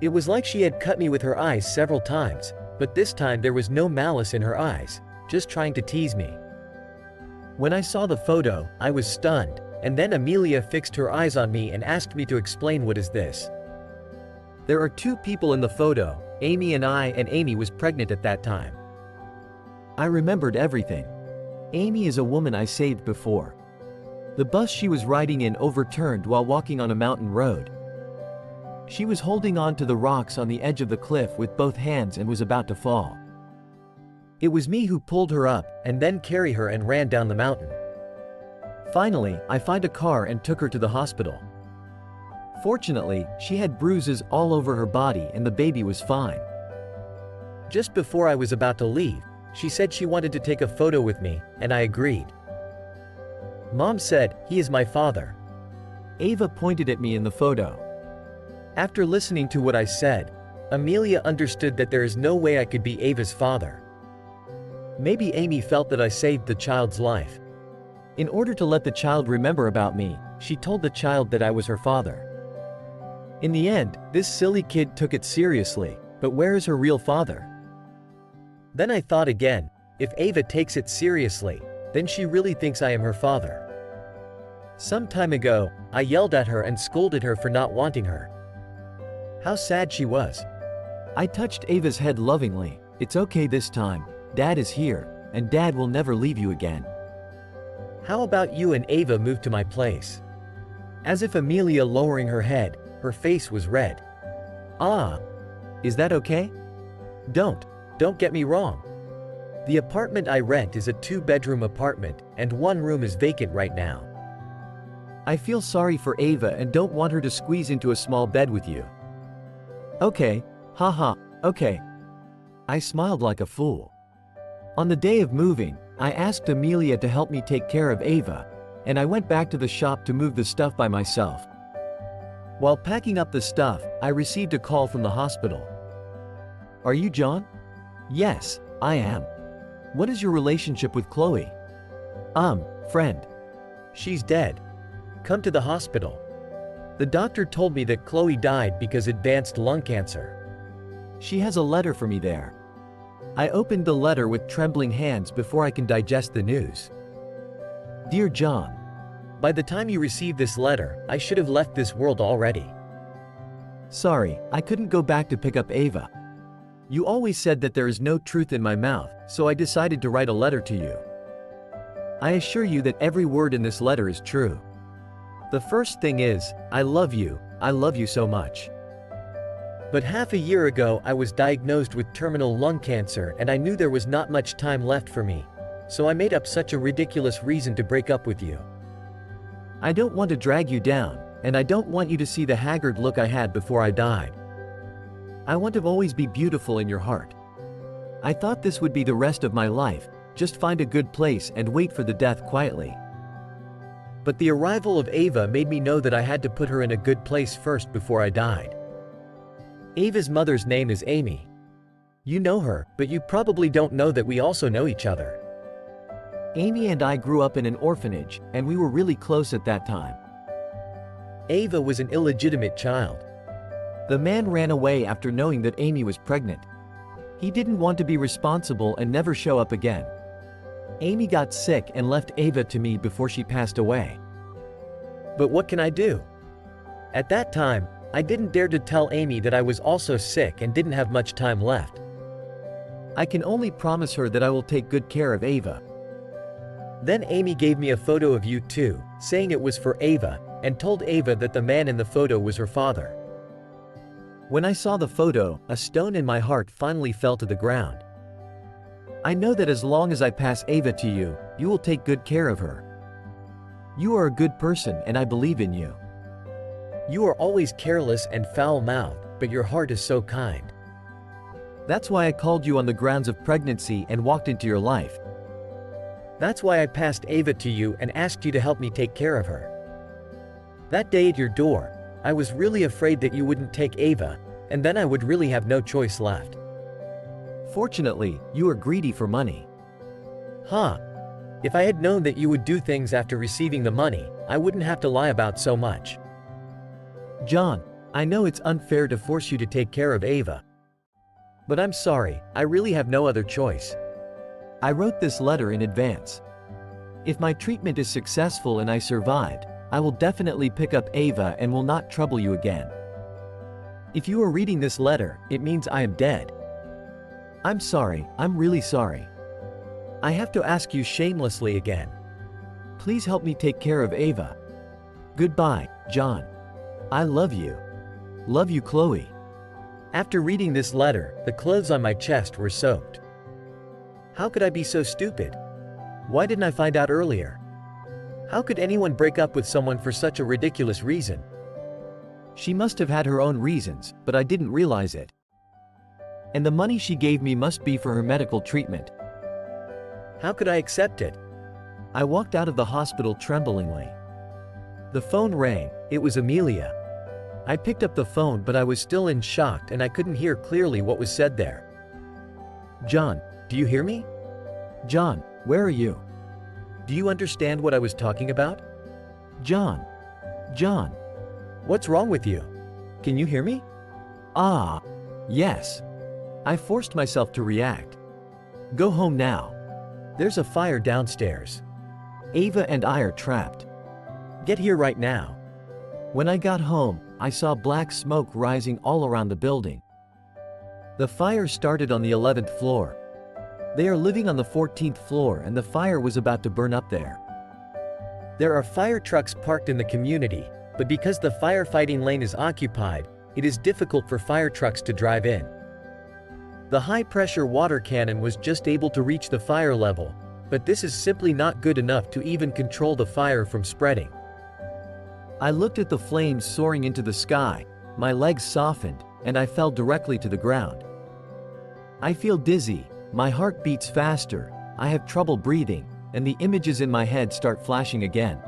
It was like she had cut me with her eyes several times, but this time there was no malice in her eyes, just trying to tease me. When I saw the photo, I was stunned, and then Amelia fixed her eyes on me and asked me to explain what is this. There are two people in the photo, Amy and I, and Amy was pregnant at that time. I remembered everything. Amy is a woman I saved before. The bus she was riding in overturned while walking on a mountain road. She was holding on to the rocks on the edge of the cliff with both hands and was about to fall. It was me who pulled her up, and then carried her and ran down the mountain. Finally, I found a car and took her to the hospital. Fortunately, she had bruises all over her body and the baby was fine. Just before I was about to leave, she said she wanted to take a photo with me, and I agreed. Mom said, he is my father. Ava pointed at me in the photo. After listening to what I said, Amelia understood that there is no way I could be Ava's father. Maybe Amy felt that I saved the child's life. In order to let the child remember about me, she told the child that I was her father. In the end, this silly kid took it seriously, but where is her real father? Then I thought again, if Ava takes it seriously, then she really thinks I am her father. Some time ago, I yelled at her and scolded her for not wanting her. How sad she was. I touched Ava's head lovingly. It's okay this time, Dad is here, and Dad will never leave you again. How about you and Ava move to my place? As if Amelia lowering her head, her face was red. Ah. Is that okay? Don't get me wrong. The apartment I rent is a 2-bedroom apartment, and 1 room is vacant right now. I feel sorry for Ava and don't want her to squeeze into a small bed with you. Okay, haha, okay. I smiled like a fool. On the day of moving, I asked Amelia to help me take care of Ava, and I went back to the shop to move the stuff by myself. While packing up the stuff, I received a call from the hospital. Are you John? Yes, I am. What is your relationship with Chloe? Friend. She's dead. Come to the hospital. The doctor told me that Chloe died because advanced lung cancer. She has a letter for me there. I opened the letter with trembling hands before I can digest the news. Dear John, by the time you receive this letter, I should have left this world already. Sorry, I couldn't go back to pick up Ava. You always said that there is no truth in my mouth, so I decided to write a letter to you. I assure you that every word in this letter is true. The first thing is, I love you so much. But half a year ago I was diagnosed with terminal lung cancer and I knew there was not much time left for me, so I made up such a ridiculous reason to break up with you. I don't want to drag you down, and I don't want you to see the haggard look I had before I died. I want to always be beautiful in your heart. I thought this would be the rest of my life, just find a good place and wait for the death quietly. But the arrival of Ava made me know that I had to put her in a good place first before I died. Ava's mother's name is Amy. You know her, but you probably don't know that we also know each other. Amy and I grew up in an orphanage, and we were really close at that time. Ava was an illegitimate child. The man ran away after knowing that Amy was pregnant. He didn't want to be responsible and never show up again. Amy got sick and left Ava to me before she passed away. But what can I do? At that time, I didn't dare to tell Amy that I was also sick and didn't have much time left. I can only promise her that I will take good care of Ava. Then Amy gave me a photo of you too, saying it was for Ava, and told Ava that the man in the photo was her father. When I saw the photo, a stone in my heart finally fell to the ground. I know that as long as I pass Ava to you, you will take good care of her. You are a good person and I believe in you. You are always careless and foul-mouthed, but your heart is so kind. That's why I called you on the grounds of pregnancy and walked into your life. That's why I passed Ava to you and asked you to help me take care of her. That day at your door, I was really afraid that you wouldn't take Ava, and then I would really have no choice left. Fortunately, you are greedy for money. Huh. If I had known that you would do things after receiving the money, I wouldn't have to lie about so much. John, I know it's unfair to force you to take care of Ava. But I'm sorry, I really have no other choice. I wrote this letter in advance. If my treatment is successful and I survived, I will definitely pick up Ava and will not trouble you again. If you are reading this letter, it means I am dead. I'm sorry, I'm really sorry. I have to ask you shamelessly again. Please help me take care of Ava. Goodbye, John. I love you. Love you, Chloe. After reading this letter, the clothes on my chest were soaked. How could I be so stupid? Why didn't I find out earlier? How could anyone break up with someone for such a ridiculous reason? She must have had her own reasons, but I didn't realize it. And the money she gave me must be for her medical treatment. How could I accept it? I walked out of the hospital tremblingly. The phone rang. It was Amelia. I picked up the phone, but I was still in shock and I couldn't hear clearly what was said there. John, do you hear me? John, where are you? Do you understand what I was talking about? John. John. What's wrong with you? Can you hear me? Ah. Yes. I forced myself to react. Go home now. There's a fire downstairs. Ava and I are trapped. Get here right now. When I got home, I saw black smoke rising all around the building. The fire started on the 11th floor. They are living on the 14th floor and the fire was about to burn up there. There are fire trucks parked in the community, but because the firefighting lane is occupied, it is difficult for fire trucks to drive in. The high-pressure water cannon was just able to reach the fire level, but this is simply not good enough to even control the fire from spreading. I looked at the flames soaring into the sky, my legs softened, and I fell directly to the ground. I feel dizzy, my heart beats faster, I have trouble breathing, and the images in my head start flashing again.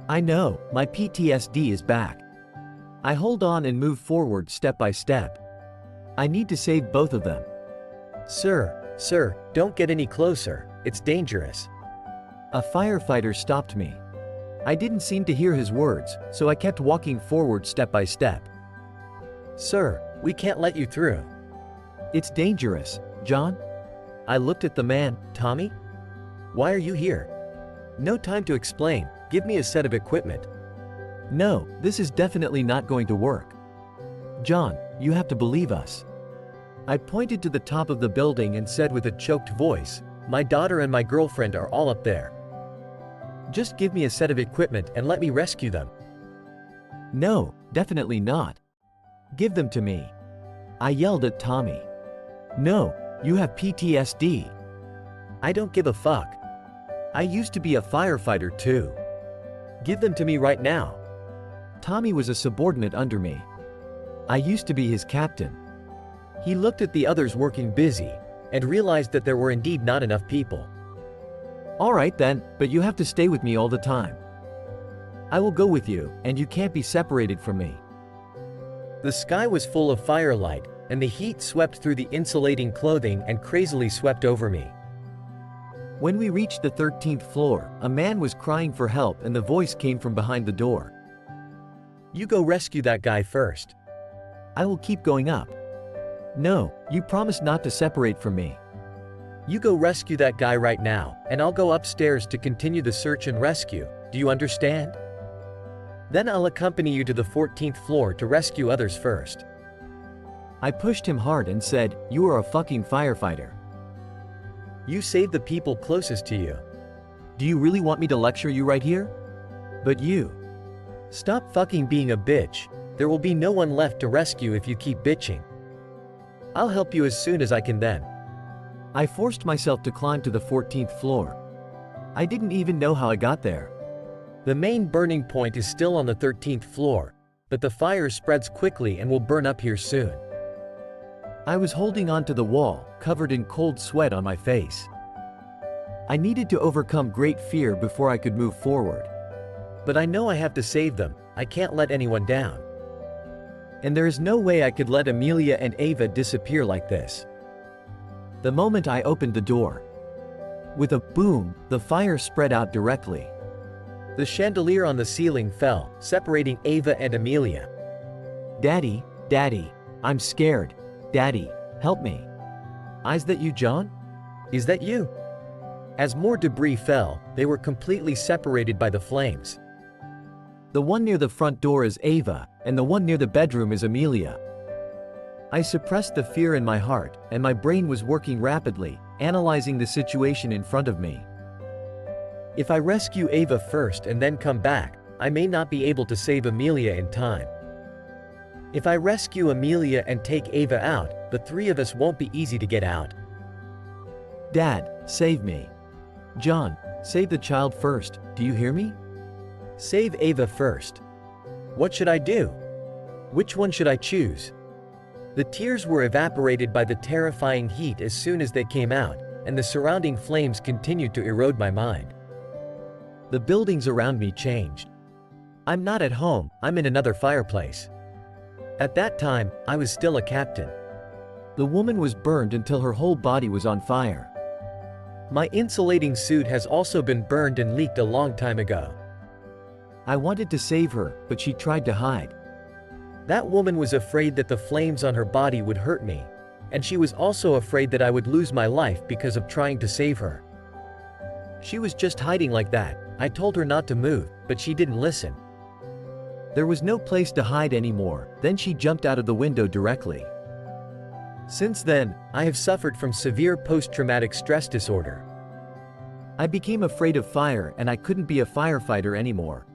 I know, my PTSD is back. I hold on and move forward step by step. I need to save both of them. Sir, don't get any closer, it's dangerous. A firefighter stopped me. I didn't seem to hear his words, so I kept walking forward step by step. Sir, we can't let you through. It's dangerous, John. I looked at the man. Tommy? Why are you here? No time to explain, give me a set of equipment. No, this is definitely not going to work. John, you have to believe us. I pointed to the top of the building and said with a choked voice, my daughter and my girlfriend are all up there. Just give me a set of equipment and let me rescue them. No, definitely not. Give them to me. I yelled at Tommy. No, you have PTSD. I don't give a fuck. I used to be a firefighter too. Give them to me right now. Tommy was a subordinate under me. I used to be his captain. He looked at the others working busy, and realized that there were indeed not enough people. All right then, but you have to stay with me all the time. I will go with you, and you can't be separated from me. The sky was full of firelight, and the heat swept through the insulating clothing and crazily swept over me. When we reached the 13th floor, a man was crying for help and the voice came from behind the door. You go rescue that guy first. I will keep going up. No, you promised not to separate from me. You go rescue that guy right now, and I'll go upstairs to continue the search and rescue, do you understand? Then I'll accompany you to the 14th floor to rescue others first. I pushed him hard and said, you are a fucking firefighter. You save the people closest to you. Do you really want me to lecture you right here? But you. Stop fucking being a bitch. There will be no one left to rescue if you keep bitching. I'll help you as soon as I can then. I forced myself to climb to the 14th floor. I didn't even know how I got there. The main burning point is still on the 13th floor, but the fire spreads quickly and will burn up here soon. I was holding onto the wall, covered in cold sweat on my face. I needed to overcome great fear before I could move forward. But I know I have to save them, I can't let anyone down. And there is no way I could let Amelia and Ava disappear like this. The moment I opened the door, with a boom, the fire spread out directly. The chandelier on the ceiling fell, separating Ava and Amelia. Daddy, Daddy, I'm scared. Daddy, help me. Is that you, John? Is that you? As more debris fell, they were completely separated by the flames. The one near the front door is Ava, and the one near the bedroom is Amelia. I suppressed the fear in my heart, and my brain was working rapidly, analyzing the situation in front of me. If I rescue Ava first and then come back, I may not be able to save Amelia in time. If I rescue Amelia and take Ava out, the three of us won't be easy to get out. Dad, save me. John, save the child first, do you hear me? Save Ava first. What should I do? Which one should I choose? The tears were evaporated by the terrifying heat as soon as they came out, and the surrounding flames continued to erode my mind. The buildings around me changed. I'm not at home, I'm in another fireplace. At that time, I was still a captain. The woman was burned until her whole body was on fire. My insulating suit has also been burned and leaked a long time ago. I wanted to save her, but she tried to hide. That woman was afraid that the flames on her body would hurt me, and she was also afraid that I would lose my life because of trying to save her. She was just hiding like that. I told her not to move, but she didn't listen. There was no place to hide anymore, then she jumped out of the window directly. Since then, I have suffered from severe post-traumatic stress disorder. I became afraid of fire and I couldn't be a firefighter anymore.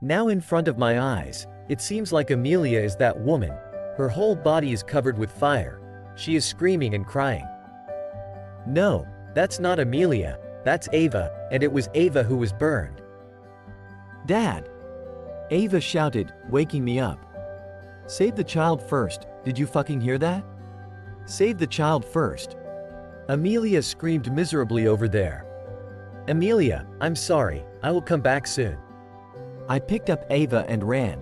Now in front of my eyes, it seems like Amelia is that woman. Her whole body is covered with fire. She is screaming and crying. No, that's not Amelia, that's Ava, and it was Ava who was burned. Dad! Ava shouted, waking me up. Save the child first, did you fucking hear that? Save the child first. Amelia screamed miserably over there. Amelia, I'm sorry, I will come back soon. I picked up Ava and ran.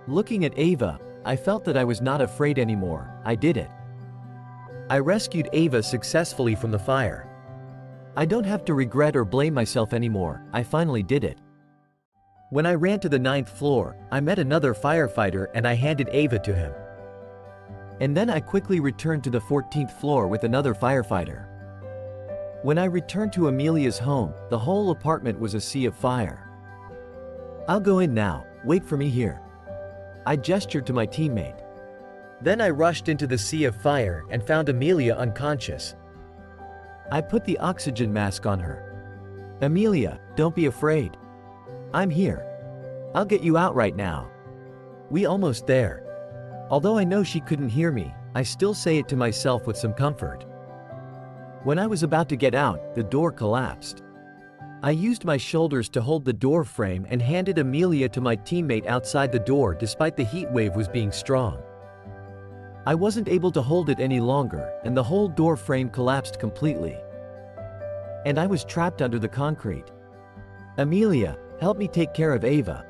Looking at Ava, I felt that I was not afraid anymore, I did it. I rescued Ava successfully from the fire. I don't have to regret or blame myself anymore, I finally did it. When I ran to the 9th floor, I met another firefighter and I handed Ava to him. And then I quickly returned to the 14th floor with another firefighter. When I returned to Amelia's home, the whole apartment was a sea of fire. I'll go in now, wait for me here. I gestured to my teammate. Then I rushed into the sea of fire and found Amelia unconscious. I put the oxygen mask on her. Amelia, don't be afraid. I'm here. I'll get you out right now. We almost there. Although I know she couldn't hear me, I still say it to myself with some comfort. When I was about to get out, the door collapsed. I used my shoulders to hold the door frame and handed Amelia to my teammate outside the door despite the heat wave was being strong. I wasn't able to hold it any longer, and the whole door frame collapsed completely. And I was trapped under the concrete. Amelia, Help me take care of Ava.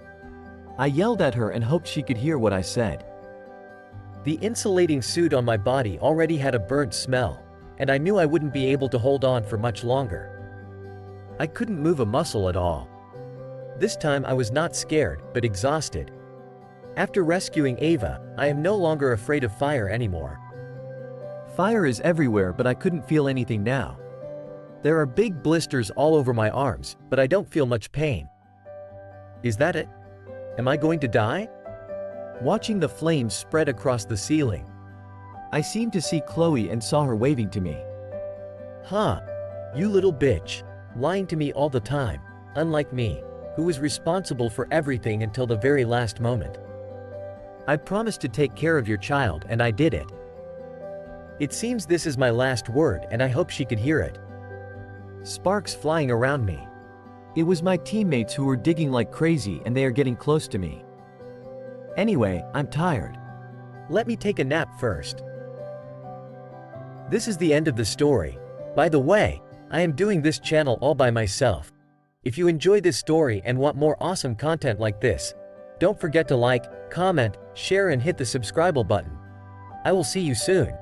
I yelled at her and hoped she could hear what I said. The insulating suit on my body already had a burnt smell, and I knew I wouldn't be able to hold on for much longer. I couldn't move a muscle at all. This time I was not scared, but exhausted. After rescuing Ava, I am no longer afraid of fire anymore. Fire is everywhere, but I couldn't feel anything now. There are big blisters all over my arms, but I don't feel much pain. Is that it? Am I going to die? Watching the flames spread across the ceiling, I seemed to see Chloe and saw her waving to me. Huh. You little bitch. Lying to me all the time, unlike me, who was responsible for everything until the very last moment. I promised to take care of your child and I did it. It seems this is my last word and I hope she could hear it. Sparks flying around me. It was my teammates who were digging like crazy and they are getting close to me. Anyway, I'm tired. Let me take a nap first. This is the end of the story. By the way, I am doing this channel all by myself. If you enjoy this story and want more awesome content like this, don't forget to like, comment, share and hit the subscribe button. I will see you soon.